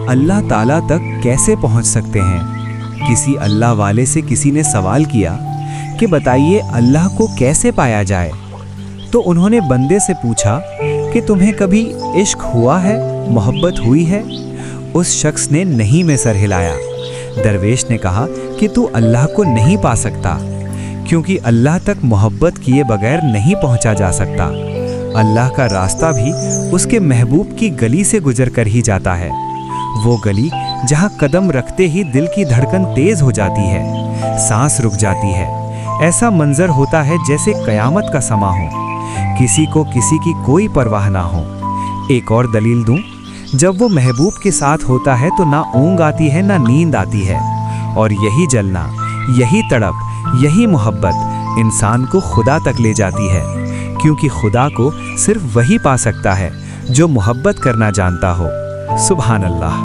अल्लाह ताला तक कैसे पहुंच सकते हैं। किसी अल्लाह वाले से किसी ने सवाल किया कि बताइए अल्लाह को कैसे पाया जाए। तो उन्होंने बंदे से पूछा कि तुम्हें कभी इश्क हुआ है, मोहब्बत हुई है? उस शख्स ने नहीं में सर हिलाया। दरवेश ने कहा कि तू अल्लाह को नहीं पा सकता, क्योंकि अल्लाह तक मोहब्बत किए बगैर नहीं पहुंचा जा सकता। अल्लाह का रास्ता भी उसके महबूब की गली से गुजर कर ही जाता है। वो गली जहां कदम रखते ही दिल की धड़कन तेज हो जाती है, सांस रुक जाती है। ऐसा मंजर होता है जैसे कयामत का समा हो, किसी को किसी की कोई परवाह ना हो। एक और दलील दूं, जब वो महबूब के साथ होता है तो ना ऊँग आती है ना नींद आती है। और यही जलना, यही तड़प, यही मोहब्बत इंसान को खुदा तक ले जाती है, क्योंकि खुदा को सिर्फ वही पा सकता है जो मोहब्बत करना जानता हो। सुभान अल्लाह।